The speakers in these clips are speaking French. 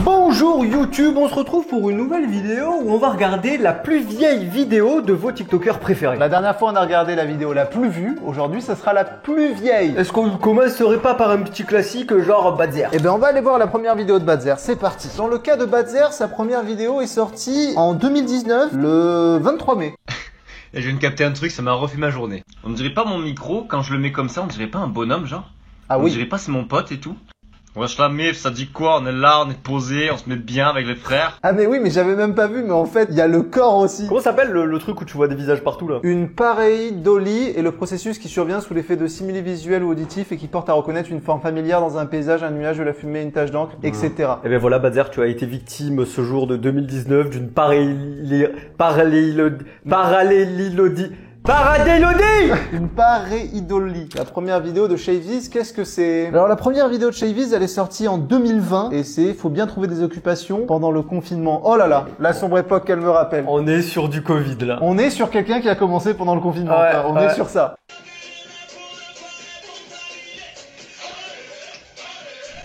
Bonjour YouTube, on se retrouve pour une nouvelle vidéo où on va regarder la plus vieille vidéo de vos TikTokers préférés. La dernière fois on a regardé la vidéo la plus vue, aujourd'hui ça sera la plus vieille. Est-ce qu'on commencerait pas par un petit classique genre Badzer? Eh bien on va aller voir la première vidéo de Badzer, c'est parti. Dans le cas de Badzer, sa première vidéo est sortie en 2019, le 23 mai. Et je viens de capter un truc, ça m'a refait ma journée. On dirait pas mon micro, quand je le mets comme ça, on dirait pas un bonhomme genre. Ah On oui. dirait pas c'est mon pote et tout. Wesh la mif, ça dit quoi? On est là, on est posé, on se met bien avec les frères. Ah mais oui, mais j'avais même pas vu, mais en fait il y a le corps aussi. Comment s'appelle le truc où tu vois des visages partout là? Une pareidolie est le processus qui survient sous l'effet de simili visuel ou auditif et qui porte à reconnaître une forme familière dans un paysage, un nuage, de la fumée, une tache d'encre, etc. Et bien voilà Badzer, tu as été victime ce jour de 2019 d'une paradélodie. Une pareidolie. La première vidéo de Shaviz, qu'est-ce que c'est? Alors la première vidéo de Shaviz, elle est sortie en 2020 et c'est faut bien trouver des occupations pendant le confinement. Oh là là, la sombre époque qu'elle me rappelle. On est sur du Covid là. On est sur quelqu'un qui a commencé pendant le confinement. Ouais, On ouais. est sur ça.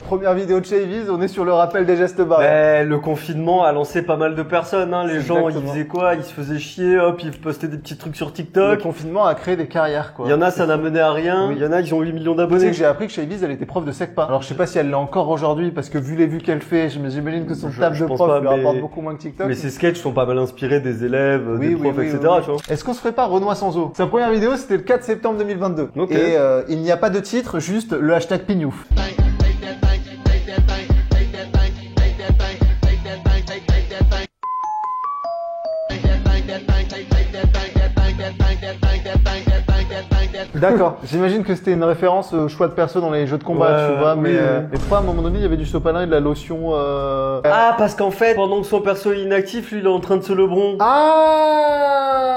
Première vidéo de Shaviz, on est sur le rappel des gestes barrières. Le confinement a lancé pas mal de personnes, hein. Les gens, ils Exactement. faisaient quoi? Ils se faisaient chier, hop, ils postaient des petits trucs sur Le TikTok. confinement a créé des carrières, quoi. Il y en a, ça n'a mené à rien. Oui. Il y en a, ils ont 8 millions Tu sais d'abonnés. que j'ai appris que Shaviz, elle était prof de SECPA. Alors je sais pas si elle l'est encore aujourd'hui, parce que vu les vues qu'elle fait, j'imagine que son taf je de pense prof pas, lui mais- rapporte beaucoup moins que TikTok. Mais ces sketchs sont pas mal inspirés des élèves, des profs, etc. Tu vois. Est-ce qu'on se ferait pas Renoir sans eau? Sa première vidéo, c'était le 4 septembre 2022. Ok. Et il n'y a pas de titre, juste le hashtag Pignouf. D'accord, j'imagine que c'était une référence au choix de perso dans les jeux de combat, Ouais, tu vois, mais, oui, mais pourquoi à un moment donné il y avait du sopalin et de la lotion Ah, parce qu'en fait, pendant que son perso est inactif, lui, il est en train de se lebron. Ah,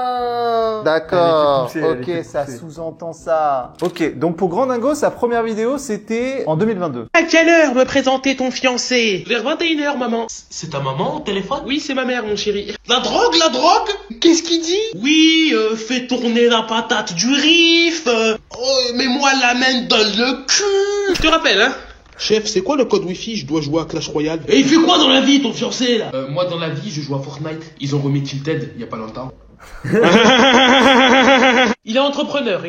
d'accord. Elle était Ok, poussée. ça sous-entend ça. Ok, donc pour Grand Dingo, sa première vidéo, c'était en 2022. À quelle heure me présenter ton fiancé? Vers 21h, maman. C'est ta maman au téléphone? Oui, c'est ma mère, mon chéri. La drogue, la drogue? Qu'est-ce qu'il dit? Oui, fais tourner la patate du riff. Mets-moi la main dans le cul. Je te rappelle, hein. Chef, c'est quoi le code Wi-Fi? Je dois jouer à Clash Royale. Et il fait quoi dans la vie, ton fiancé, là? Moi, dans la vie, je joue à Fortnite. Ils ont remis Tilted il y a pas longtemps. Il est entrepreneur.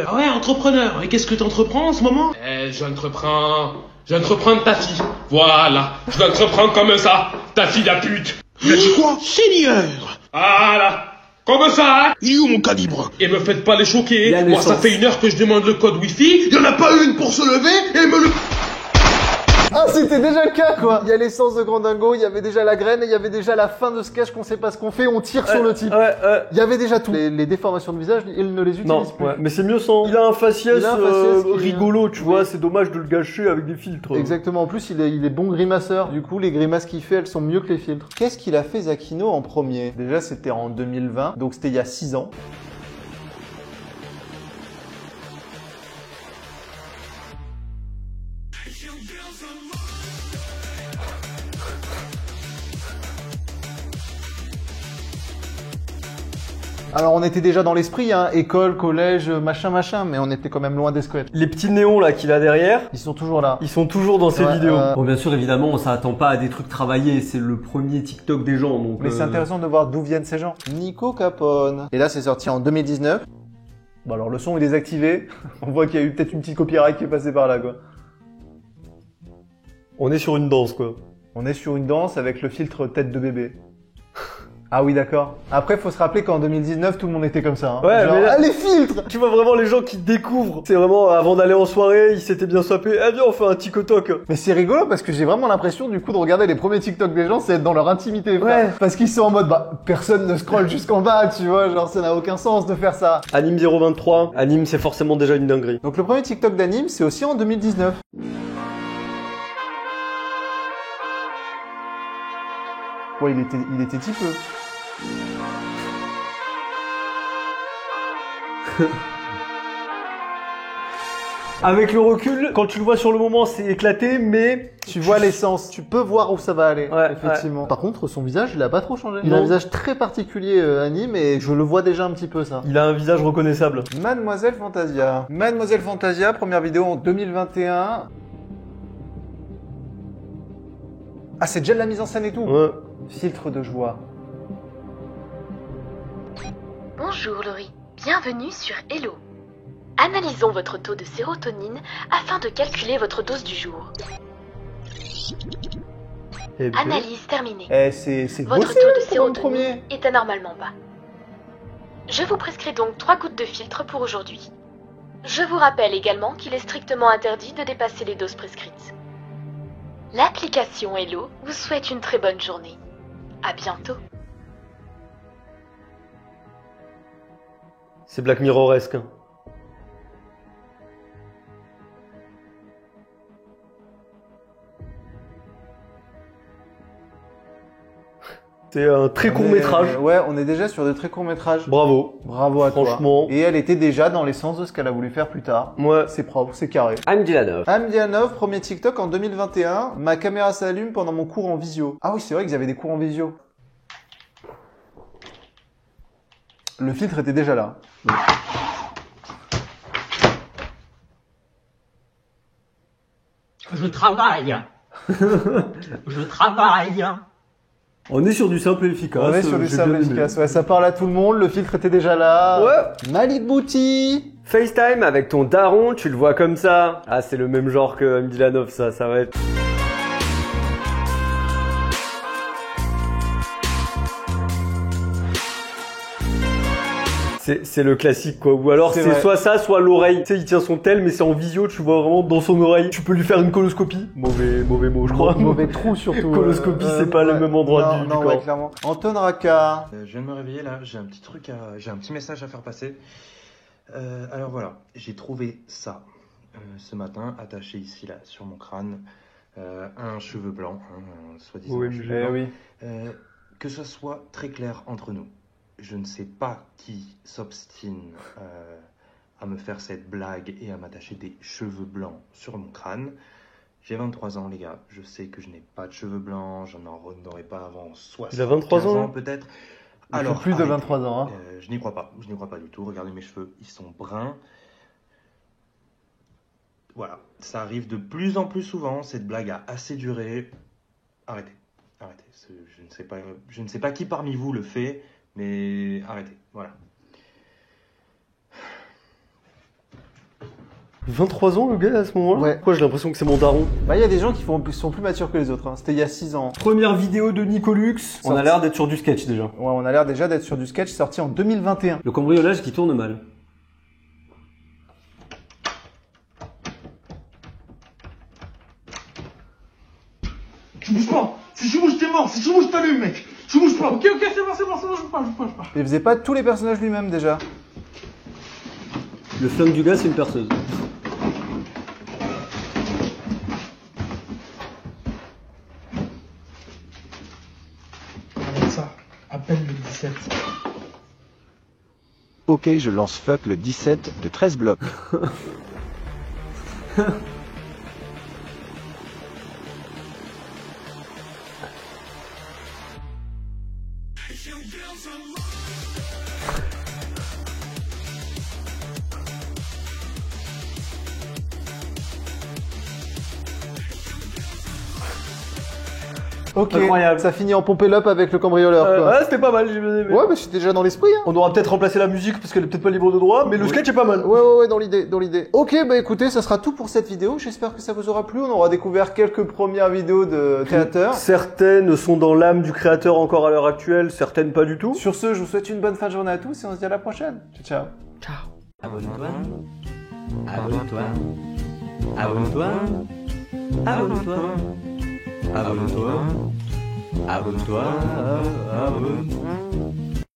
Ah ouais, entrepreneur. Et qu'est-ce que t'entreprends en ce moment? J'entreprends de ta fille. Voilà. Je l'entreprends comme ça. Ta fille la pute. Il a dit quoi? Seigneur! Voilà. Comme ça, hein. Il est où mon calibre? Et me faites pas les Il y choquer. a Moi, ça l'essence. fait 1 heure que je demande le code Wi-Fi. Il y en a pas une pour se lever et me le... Ah, c'était déjà le cas, quoi. Il y a l'essence de Grand Dingo, il y avait déjà la graine et il y avait déjà la fin de sketch qu'on sait pas ce qu'on fait, on tire sur le type. Ouais. Il y avait déjà tout. Les déformations de visage, il ne les utilise Non, plus. ouais, mais c'est mieux sans. Il a un faciès, Il a un faciès qui- rigolo, tu vois, Oui. c'est dommage de le gâcher avec des filtres. Exactement, en plus il est bon grimaceur. Du coup, les grimaces qu'il fait, elles sont mieux que les filtres. Qu'est-ce qu'il a fait Zakino en premier? Déjà, c'était en 2020, donc c'était il y a 6 ans. Alors on était déjà dans l'esprit, hein, école, collège, machin, mais on était quand même loin des squelettes. Les petits néons là qu'il a derrière, Ils sont toujours là. ils sont toujours dans ses Ouais, vidéos. Bon, bien sûr, évidemment, on s'attend pas à des trucs travaillés, c'est le premier TikTok des gens, donc. Mais c'est intéressant de voir d'où viennent ces gens. Nico Capone. Et là, c'est sorti en 2019. Bon, alors le son est désactivé. On voit qu'il y a eu peut-être une petite copyright qui est passée par là, quoi. On est sur une danse, quoi. On est sur une danse avec le filtre tête de bébé. Ah oui, d'accord. Après, faut se rappeler qu'en 2019, tout le monde était comme ça. Hein. Ouais, Genre, mais là- ah, les filtres! Tu vois vraiment les gens qui découvrent. C'est vraiment avant d'aller en soirée, ils s'étaient bien swappés. Eh viens, on fait un TikTok. Mais c'est rigolo parce que j'ai vraiment l'impression, du coup, de regarder les premiers TikTok des gens, c'est être dans leur intimité, frère. Ouais. Parce qu'ils sont en mode, bah, personne ne scrolle jusqu'en bas, tu vois. Genre, ça n'a aucun sens de faire ça. Anime 023. Anime, c'est forcément déjà une dinguerie. Donc, le premier TikTok d'anime, c'est aussi en 2019. Ouais, il était typeux. Avec le recul, quand tu le vois sur le moment, c'est éclaté, mais Tu vois l'essence, tu peux voir où ça va aller, Ouais, effectivement. Par contre, son visage, il a pas trop changé. Il Non. a un visage très particulier, anime, et je le vois déjà un petit peu, ça. il a un visage reconnaissable. Mademoiselle Fantasia. Mademoiselle Fantasia, première vidéo en 2021. Ah, c'est déjà de la mise en scène et tout. Ouais. Filtre de joie. Bonjour Laurie, bienvenue sur Hello. Analysons votre taux de sérotonine afin de calculer votre dose du jour. Eh ben, Analyse terminée. C'est Votre bossé taux de pour le sérotonine premier. est anormalement bas. Je vous prescris donc 3 gouttes de filtre pour aujourd'hui. Je vous rappelle également qu'il est strictement interdit de dépasser les doses prescrites. L'application Hello vous souhaite une très bonne journée. À bientôt. c'est Black Mirroresque. Hein. C'est un très court métrage. Ouais, on est déjà sur de très courts métrages. Bravo. Bravo à toi. Franchement. Et elle était déjà dans l'essence de ce qu'elle a voulu faire plus tard. Moi, C'est propre, c'est carré. I'm Dylanov. Amdianov, premier TikTok en 2021. Ma caméra s'allume pendant mon cours en visio. Ah oui, c'est vrai qu'ils avaient des cours en visio. Le filtre était déjà là. Je travaille. Je travaille. On est sur du simple et efficace. On est sur du j'ai simple bien aimé. efficace. Ouais, ça parle à tout le monde. Le filtre était déjà là. Ouais. Malik Bouti. FaceTime avec ton daron, tu le vois comme ça. Ah, c'est le même genre que M. Dylanov, ça va être... C'est le classique quoi, ou alors C'est c'est vrai. soit ça, soit l'oreille. Tu sais, il tient son tel, mais c'est en visio, tu vois vraiment dans son oreille. Tu peux lui faire une coloscopie. Mauvais mot, je crois. Mauvais trou surtout. Coloscopie, c'est pas le même endroit non, du non, corps. ouais, clairement. Anton Raka. Je viens de me réveiller là, j'ai un petit message à faire passer. Alors voilà, j'ai trouvé ça ce matin, attaché ici là sur mon crâne, un cheveu blanc, soi-disant. Oui, un cheveu mais blanc. oui. Que ce soit très clair entre nous. Je ne sais pas qui s'obstine à me faire cette blague et à m'attacher des cheveux blancs sur mon crâne. J'ai 23 ans les gars, je sais que je n'ai pas de cheveux blancs, j'en aurai pas avant 75 Il a 23 ans, peut-être. Il Alors, faut plus de arrêtez. 23 ans. Hein. Je n'y crois pas du tout. Regardez mes cheveux, ils sont bruns. Voilà, ça arrive de plus en plus souvent, cette blague a assez duré. Arrêtez. Je ne sais pas qui parmi vous le fait, mais arrêtez, voilà. 23 ans le gars à ce moment-là. Ouais. Pourquoi j'ai l'impression que c'est mon daron? Bah, il y a des gens qui sont plus matures que les autres. Hein. C'était il y a 6 ans. Première vidéo de Nicolux. On a l'air d'être sur du sketch déjà. Ouais, on a l'air déjà d'être sur du sketch sorti en 2021. Le cambriolage qui tourne mal. Tu bouges pas. Si tu bouges, t'es mort. Si tu bouges, t'allumes, mec. Tu bouges pas. Ok, c'est bon, je bouge pas. Il faisait pas tous les personnages lui-même déjà. Le flingue du gars, c'est une perceuse. Avec ça, appelle le 17. Ok, je lance fuck le 17 de 13 blocs. Ok, Incroyable. ça finit en pompé up avec le cambrioleur. quoi. Ouais, c'était pas mal, j'ai bien aimé. Ouais, mais c'était déjà dans l'esprit. Hein. On aura peut-être remplacé la musique parce qu'elle est peut-être pas libre de droit, mais le sketch est pas mal. Ouais, dans l'idée. Ok, bah écoutez, ça sera tout pour cette vidéo. J'espère que ça vous aura plu. On aura découvert quelques premières vidéos de créateurs. Certaines sont dans l'âme du créateur encore à l'heure actuelle, certaines pas du tout. Sur ce, je vous souhaite une bonne fin de journée à tous et on se dit à la prochaine. Ciao, ciao. Abonne-toi. Abonne-toi. Abonne-toi. Abonne-toi. Abonne-toi. Abonne-toi. Abonne-toi.